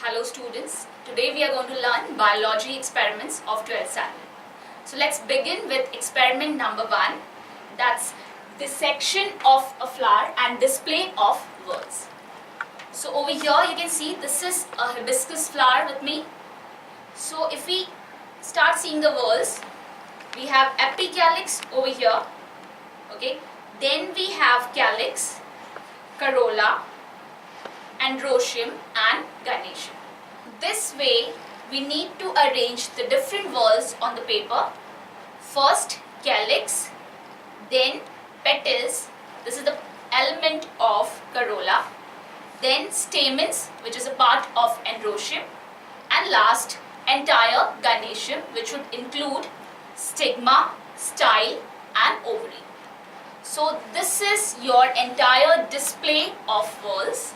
Hello students, today we are going to learn biology experiments of 12th standard. So let's begin with experiment number 1, that's dissection of a flower and display of whorls. So over here you can see this is a hibiscus flower with me. So if we start seeing the whorls, we have apicalyx over here, okay, then we have calyx, corolla, androecium and gynoecium. This way we need to arrange the different whorls on the paper. First calyx, then petals, this is the element of corolla, then stamens which is a part of androecium, and last entire gynoecium which would include stigma, style and ovary. So this is your entire display of whorls.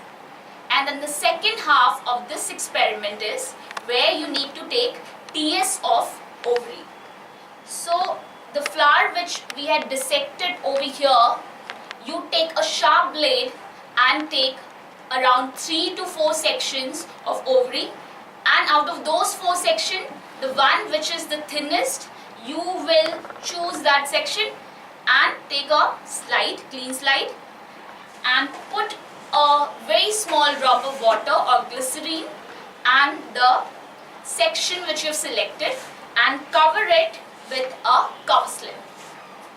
And then the second half of this experiment is where you need to take TS of ovary. So the flower which we had dissected over here, you take a sharp blade and take around 3 to 4 sections of ovary, and out of those 4 sections, the one which is the thinnest, you will choose that section and take a slide, clean slide, and put a very small drop of water or glycerine and the section which you have selected and cover it with a cover slip.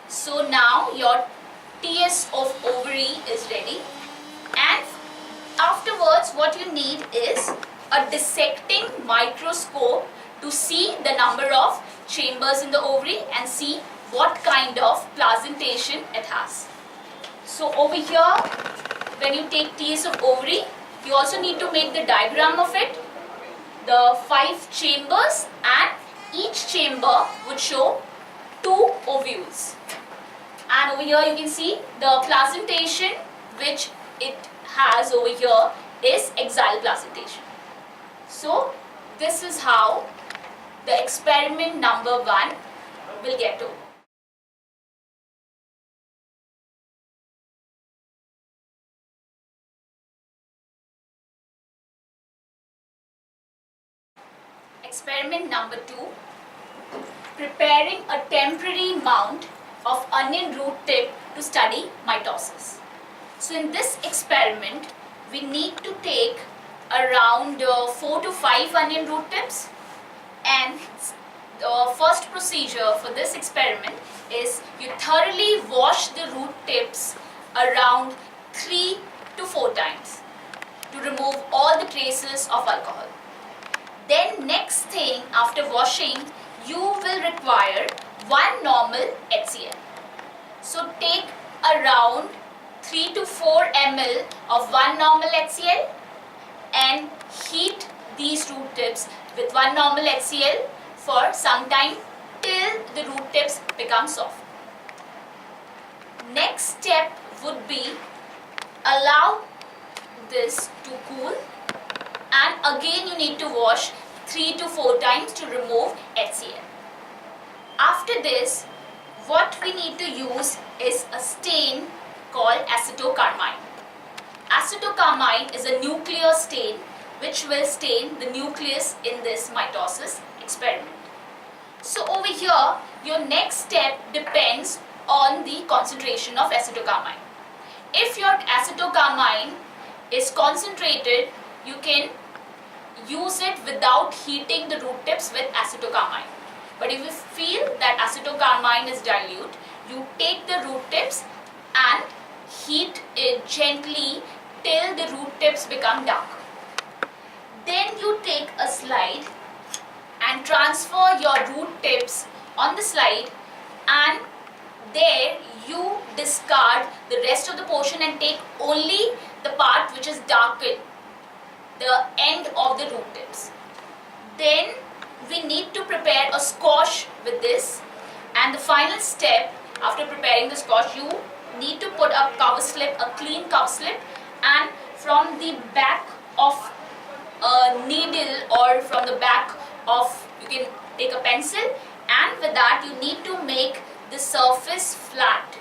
So now your TS of ovary is ready, and afterwards what you need is a dissecting microscope to see the number of chambers in the ovary and see what kind of placentation it has. So over here, when you take TS of ovary, you also need to make the diagram of it, the 5 chambers, and each chamber would show 2 ovules. And over here you can see the placentation which it has over here is axial placentation. So this is how the experiment number 1 will get over. Experiment number 2, preparing a temporary mount of onion root tip to study mitosis. So in this experiment, we need to take around 4 to 5 onion root tips, and the first procedure for this experiment is you thoroughly wash the root tips around 3 to 4 times to remove all the traces of alcohol. Then next thing, after washing, you will require 1 normal HCl. So take around 3 to 4 ml of 1 normal HCl and heat these root tips with 1 normal HCl for some time till the root tips become soft. Next step would be allow this to cool, and again you need to wash 3 to 4 times to remove HCl. After this, what we need to use is a stain called acetocarmine. Acetocarmine is a nuclear stain which will stain the nucleus in this mitosis experiment. So over here, your next step depends on the concentration of acetocarmine. If your acetocarmine is concentrated, you can use it without heating the root tips with acetocarmine. But if you feel that acetocarmine is dilute, you take the root tips and heat it gently till the root tips become dark. Then you take a slide and transfer your root tips on the slide, and there you discard the rest of the portion and take only the part which is darkened, the end of the root tips. Then we need to prepare a squash with this, and the final step after preparing the squash, you need to put a cover slip, a clean cover slip, and from the back of a needle or from the back of, you can take a pencil, and with that you need to make the surface flat.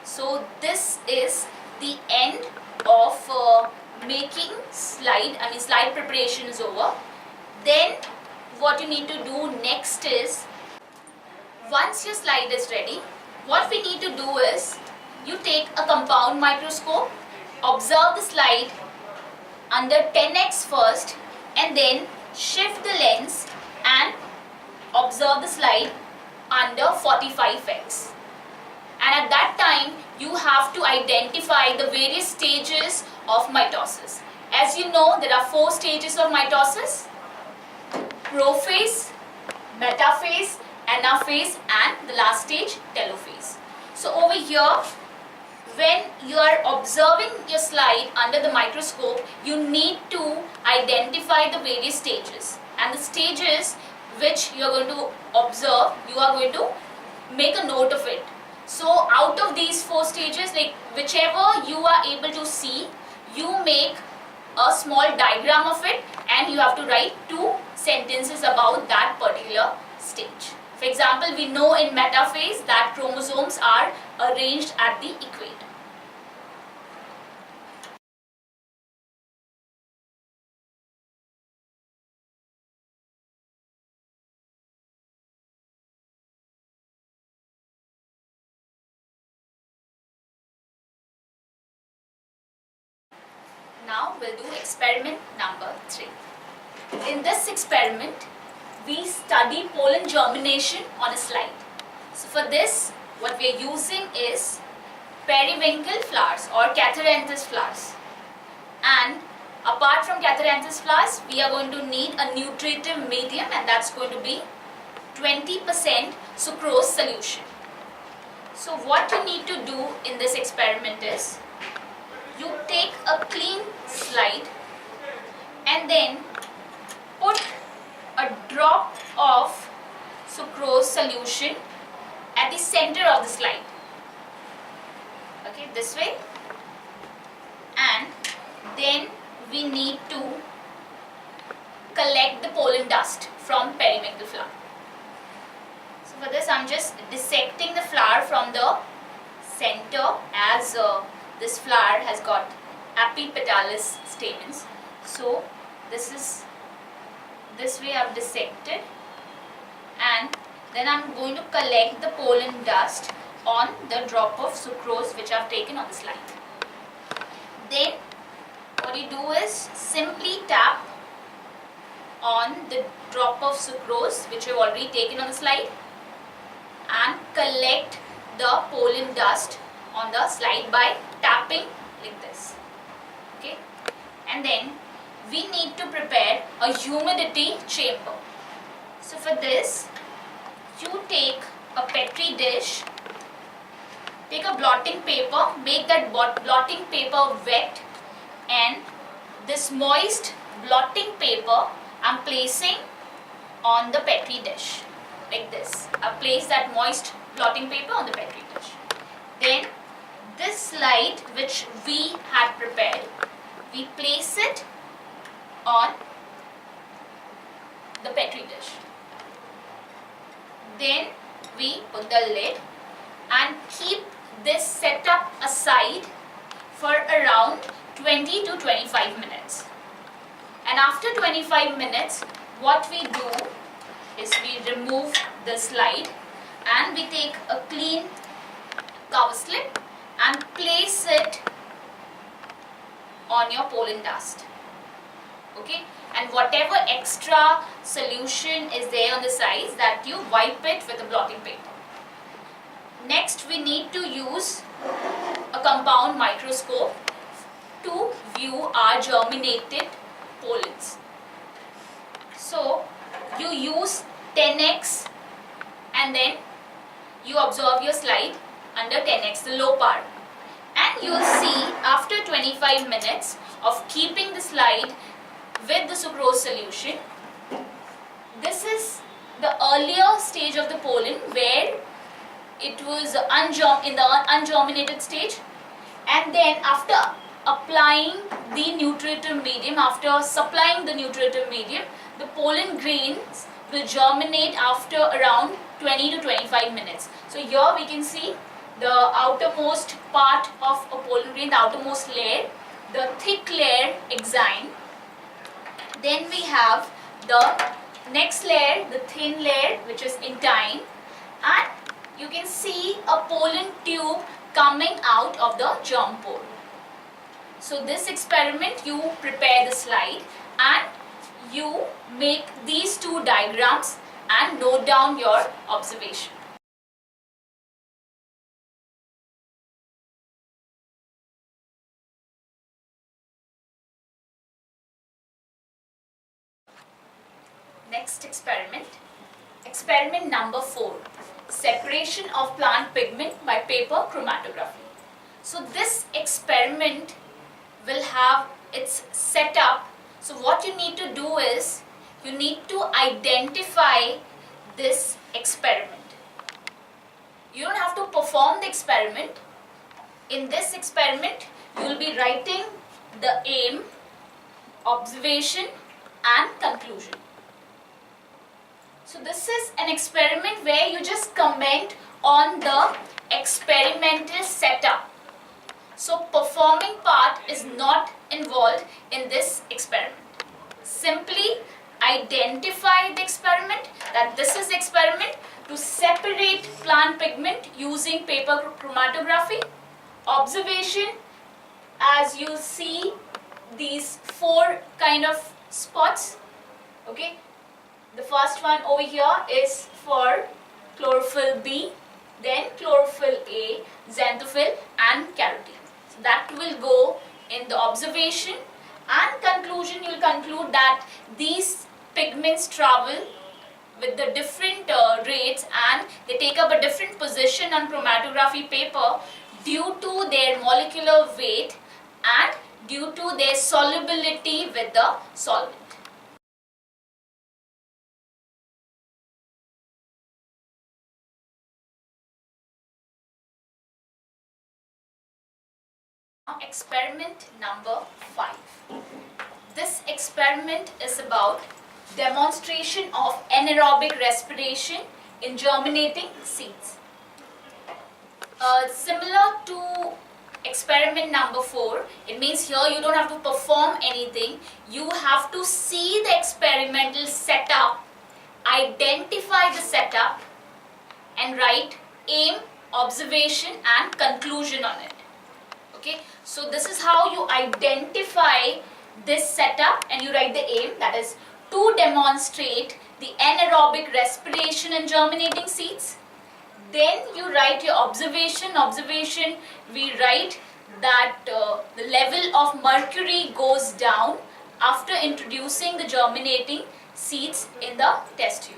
So this is the end of slide preparation is over, then what you need to do next is, once your slide is ready, what we need to do is, you take a compound microscope, observe the slide under 10x first, and then shift the lens and observe the slide under 45x. And at that time, you have to identify the various stages of mitosis. As you know, there are 4 stages of mitosis: prophase, metaphase, anaphase, and the last stage, telophase. So over here, when you are observing your slide under the microscope, you need to identify the various stages, and the stages which you are going to observe, you are going to make a note of it. So out of these 4 stages, like whichever you are able to see, you make a small diagram of it, and you have to write 2 sentences about that particular stage. For example, we know in metaphase that chromosomes are arranged at the equator. Now we'll do experiment number 3. In this experiment, we study pollen germination on a slide. So for this, what we are using is periwinkle flowers or catharanthus flowers. And apart from catharanthus flowers, we are going to need a nutritive medium, and that's going to be 20% sucrose solution. So what you need to do in this experiment is, you take a clean slide and then put a drop of sucrose solution at the center of the slide. Okay, this way. And then we need to collect the pollen dust from periwinkle flower. So for this, I'm just dissecting the flower from the center, as this flower has got epipetalous stamens. So this way I've dissected, and then I'm going to collect the pollen dust on the drop of sucrose which I've taken on the slide. Then what you do is simply tap on the drop of sucrose which you've already taken on the slide and collect the pollen dust on the slide by tapping like this. Okay, and then we need to prepare a humidity chamber. So for this, you take a petri dish, take a blotting paper, make that blotting paper wet, and this moist blotting paper I'm placing on the petri dish like this. I place that moist blotting paper on the petri dish. Then this slide which we had prepared, we place it on the petri dish. Then we put the lid and keep this setup aside for around 20 to 25 minutes. And after 25 minutes, what we do is we remove the slide and we take a clean cover slip and place it on your pollen dust. Okay, and whatever extra solution is there on the sides, that you wipe it with a blotting paper. Next, we need to use a compound microscope to view our germinated pollens. So you use 10x and then you observe your slide under 10x, the low power, and you will see after 25 minutes of keeping the slide with the sucrose solution, this is the earlier stage of the pollen where it was in the ungerminated stage, and then after applying the nutritive medium, after supplying the nutritive medium, the pollen grains will germinate after around 20 to 25 minutes. So here we can see the outermost part of a pollen grain, the outermost layer, the thick layer exine. Then we have the next layer, the thin layer, which is intine, and you can see a pollen tube coming out of the germ pore. So this experiment, you prepare the slide and you make these two diagrams and note down your observation. Next experiment, experiment number 4, separation of plant pigment by paper chromatography. So this experiment will have its setup. So what you need to do is, you need to identify this experiment. You don't have to perform the experiment. In this experiment, you will be writing the aim, observation and conclusion. So this is an experiment where you just comment on the experimental setup. So performing part is not involved in this experiment. Simply identify the experiment, that this is the experiment to separate plant pigment using paper chromatography. Observation, as you see these 4 kind of spots. Okay. The first one over here is for chlorophyll B, then chlorophyll A, xanthophyll and carotene. So that will go in the observation, and conclusion, you will conclude that these pigments travel with the different rates and they take up a different position on chromatography paper due to their molecular weight and due to their solubility with the solvent. Experiment number 5. This experiment is about demonstration of anaerobic respiration in germinating seeds. Similar to experiment number 4, it means here you don't have to perform anything. You have to see the experimental setup, identify the setup and write aim, observation and conclusion on it. Okay, so this is how you identify this setup, and you write the aim, that is to demonstrate the anaerobic respiration in germinating seeds. Then you write your observation. Observation, we write that the level of mercury goes down after introducing the germinating seeds in the test tube.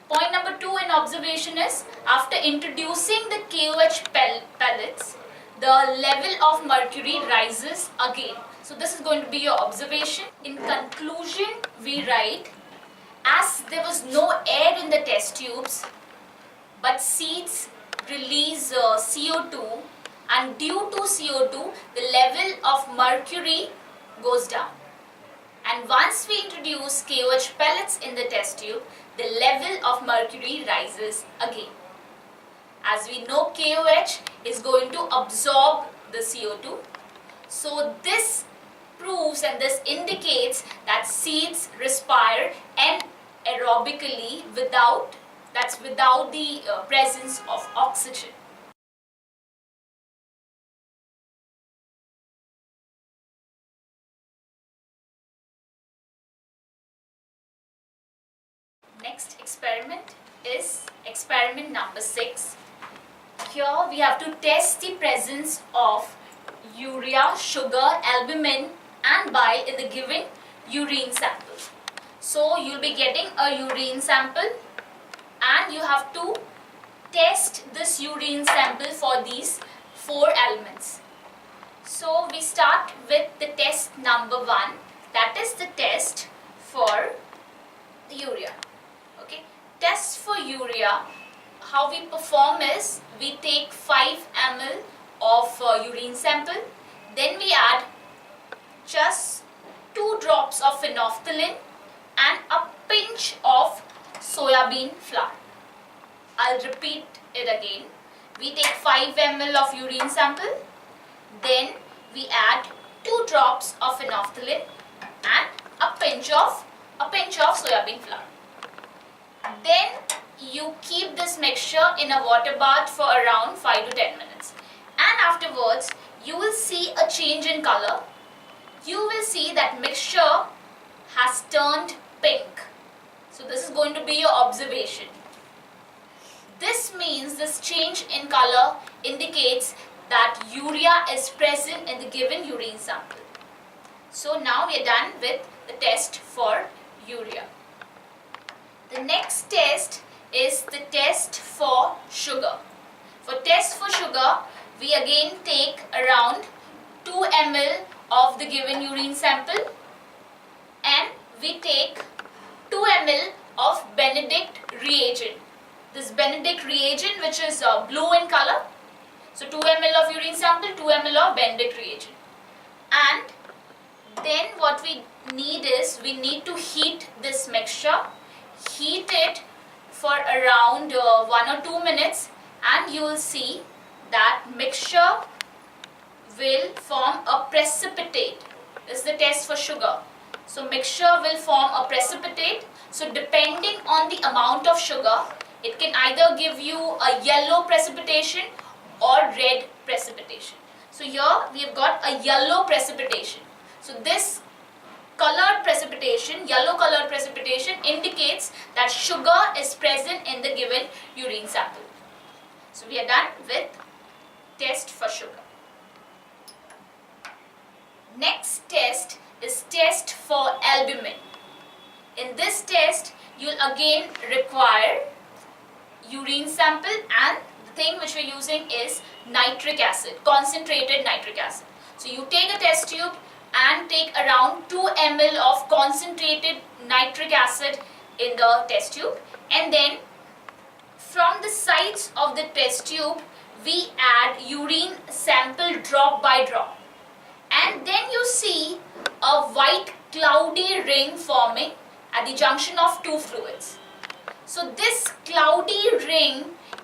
Point number 2 in observation is, after introducing the KOH pellets, the level of mercury rises again. So this is going to be your observation. In conclusion, we write, as there was no air in the test tubes, but seeds release CO2, and due to CO2, the level of mercury goes down. And once we introduce KOH pellets in the test tube, the level of mercury rises again. As we know, KOH is going to absorb the CO2. So this proves and this indicates that seeds respire anaerobically without the presence of oxygen. Next experiment is experiment number 6. Here we have to test the presence of urea, sugar, albumin and bile in the given urine sample. So you will be getting a urine sample and you have to test this urine sample for these 4 elements. So we start with the test number 1, that is the test for the urea. Okay, test for urea, how we perform is, we take 5 ml of urine sample, then we add just 2 drops of phenolphthalein and a pinch of soybean flour. I'll repeat it again. We take 5 ml of urine sample, then we add 2 drops of phenolphthalein and a pinch of soybean flour. Then you keep this mixture in a water bath for around 5 to 10 minutes. And afterwards, you will see a change in color. You will see that mixture has turned pink. So this is going to be your observation. This means this change in color indicates that urea is present in the given urine sample. So now we are done with the test for urea. The next test is the test for sugar. For test for sugar, we again take around 2 ml of the given urine sample and we take 2 ml of Benedict reagent. This Benedict reagent, which is blue in color. So 2 ml of urine sample, 2 ml of Benedict reagent. And then what we need is, we need to heat this mixture. Heat it for around 1 or 2 minutes and you will see that mixture will form a precipitate. This is the test for sugar. So mixture will form a precipitate. So depending on the amount of sugar, it can either give you a yellow precipitation or red precipitation. So here we have got a yellow precipitation. So this colored precipitation, yellow colored precipitation, indicates that sugar is present in the given urine sample. So we are done with test for sugar. Next test is test for albumin. In this test, you will again require urine sample and the thing which we are using is nitric acid, concentrated nitric acid. So you take a test tube and take around 2 ml of concentrated nitric acid in the test tube, and then from the sides of the test tube we add urine sample drop by drop, and then you see a white cloudy ring forming at the junction of 2 fluids. So this cloudy ring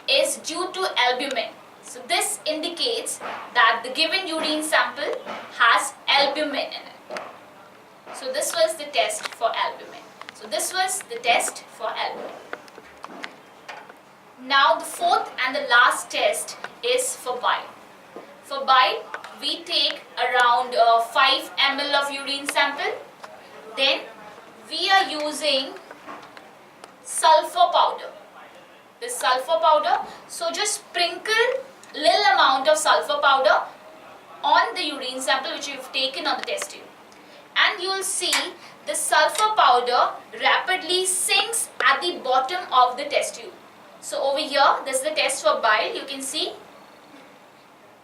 is due to albumin. So this indicates that the given urine sample has albumin in it. So this was the test for albumin. So this was the test for albumin. Now the fourth and the last test is for bile. For bile, we take around 5 ml of urine sample. Then we are using sulfur powder. This sulfur powder, so just sprinkle little amount of sulfur powder on the urine sample which you've taken on the test tube, and you will see the sulfur powder rapidly sinks at the bottom of the test tube. So over here, this is the test for bile. You can see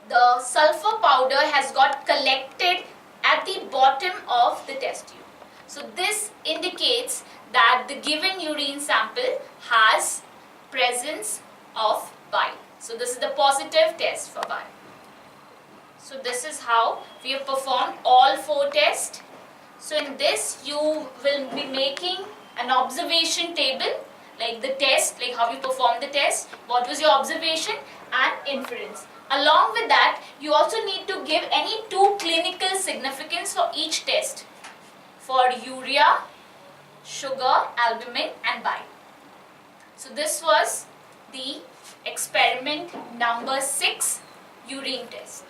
the sulfur powder has got collected at the bottom of the test tube. So this indicates that the given urine sample has presence of bile. So this is the positive test for bile. So this is how we have performed all 4 tests. So in this you will be making an observation table, like the test, like how you performed the test, what was your observation and inference. Along with that, you also need to give any 2 clinical significance for each test, for urea, sugar, albumin and bile. So this was the experiment number 6, urine test.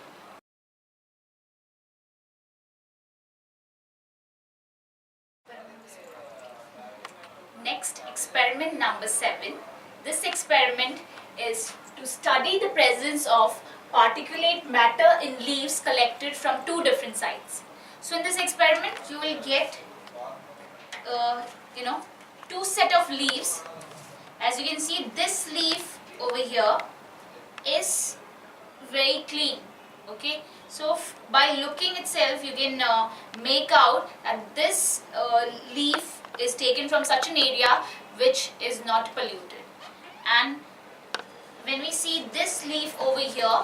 Next, experiment number 7. This experiment is to study the presence of particulate matter in leaves collected from 2 different sites. So in this experiment, you will get 2 set of leaves. As you can see, this leaf over here is very clean. Okay, so by looking itself, you can make out that this leaf is taken from such an area which is not polluted. And when we see this leaf over here,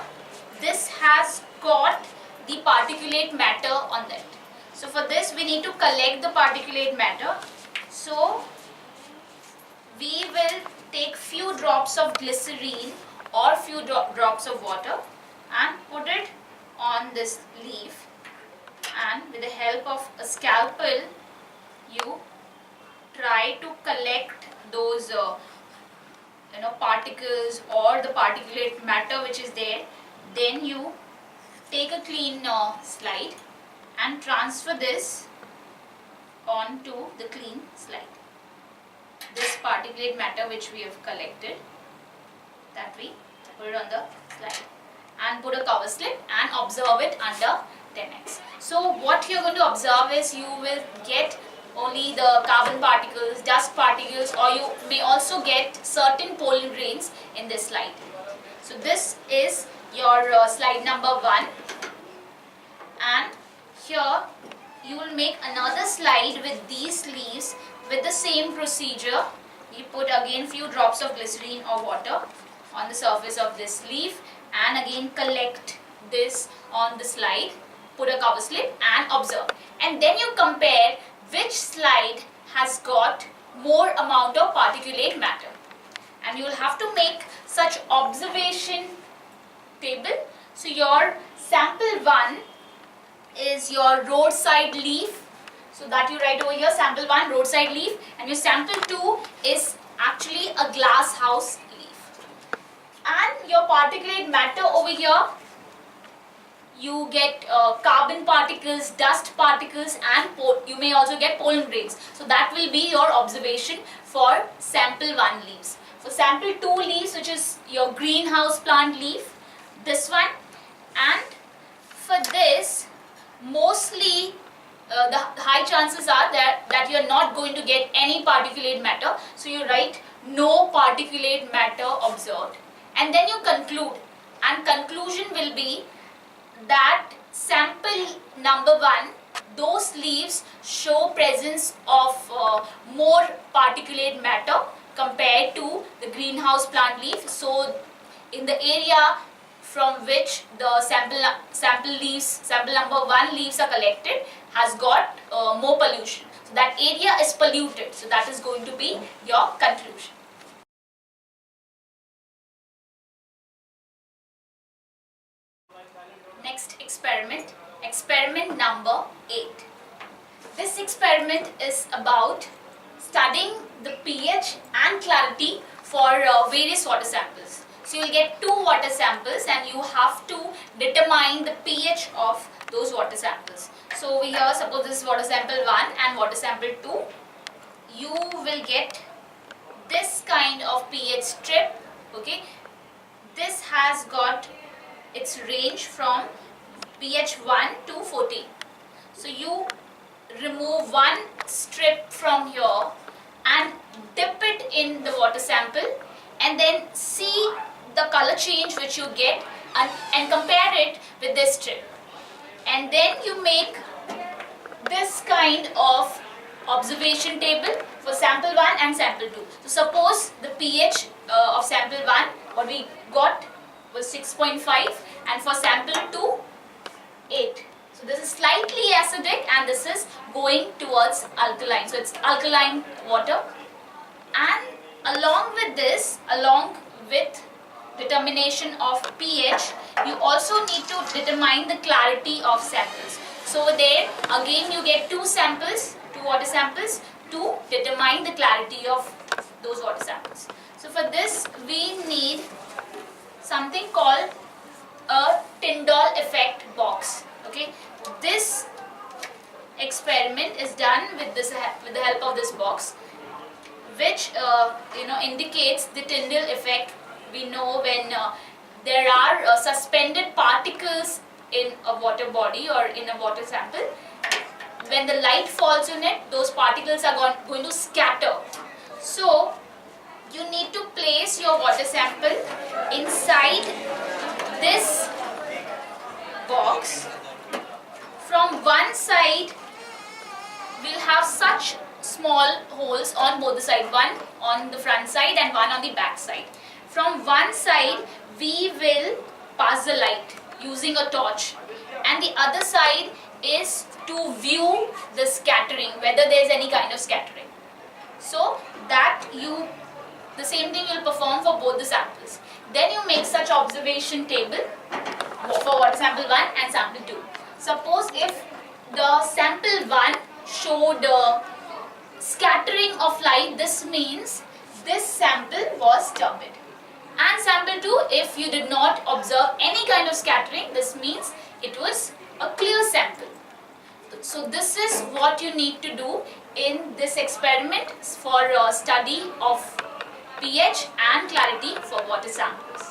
this has got the particulate matter on it. So for this, we need to collect the particulate matter. So we will take few drops of glycerine or few drops of water and put it on this leaf, and with the help of a scalpel you try to collect those particles or the particulate matter which is there. Then you take a clean slide and transfer this onto the clean slide. This particulate matter which we have collected, that we put it on the slide and put a cover slip and observe it under 10x. So what you're going to observe is you will get only the carbon particles, dust particles, or you may also get certain pollen grains in this slide. So this is your slide number 1, and here you will make another slide with these leaves with the same procedure. You put again few drops of glycerine or water on the surface of this leaf and again collect this on the slide, put a cover slip and observe, and then you compare which slide has got more amount of particulate matter, and you will have to make such observation table. So your sample 1 is your roadside leaf, so that you write over here sample 1 roadside leaf, and your sample 2 is actually a glass house leaf. And your particulate matter over here, you get carbon particles, dust particles, and you may also get pollen grains. So that will be your observation for sample 1 leaves. For sample 2 leaves, which is your greenhouse plant leaf, this one, and for this mostly the high chances are that you are not going to get any particulate matter. So you write no particulate matter observed, and then you conclude, and conclusion will be that sample number 1, those leaves show presence of more particulate matter compared to the greenhouse plant leaf. So in the area from which the sample number 1 leaves are collected has got more pollution. So that area is polluted. So that is going to be your conclusion. Next experiment, experiment number 8. This experiment is about studying the pH and clarity for various water samples. So you will get 2 water samples and you have to determine the pH of those water samples. So over here, suppose this is water sample 1 and water sample 2. You will get this kind of pH strip. Okay, this has got its range from pH 1 to 14. So you remove one strip from here and dip it in the water sample and then see the color change which you get and compare it with this strip. And then you make this kind of observation table for sample 1 and sample 2. So suppose the pH of sample 1, what we got was 6.5, and for sample 2, 8. So this is slightly acidic and this is going towards alkaline. So it's alkaline water. And along with this, along with determination of pH, you also need to determine the clarity of samples. So over there, again you get 2 samples, 2 water samples to determine the clarity of those water samples. So for this, we need something called a Tyndall effect box. Okay, this experiment is done with the help of this box, which indicates the Tyndall effect. We know when there are suspended particles in a water body or in a water sample, when the light falls on it, those particles are going to scatter. So you need to place your water sample inside this box. From one side, we'll have such small holes on both the sides, one on the front side and one on the back side. From one side, we will pass the light using a torch, and the other side is to view the scattering, whether there is any kind of scattering. So that the same thing you'll perform for both the samples. Then you make such observation table for water sample 1 and sample 2. Suppose if the sample 1 showed scattering of light. This means this sample was turbid. And sample 2, if you did not observe any kind of scattering, this means it was a clear sample. So this is what you need to do in this experiment for study of pH and clarity for water samples.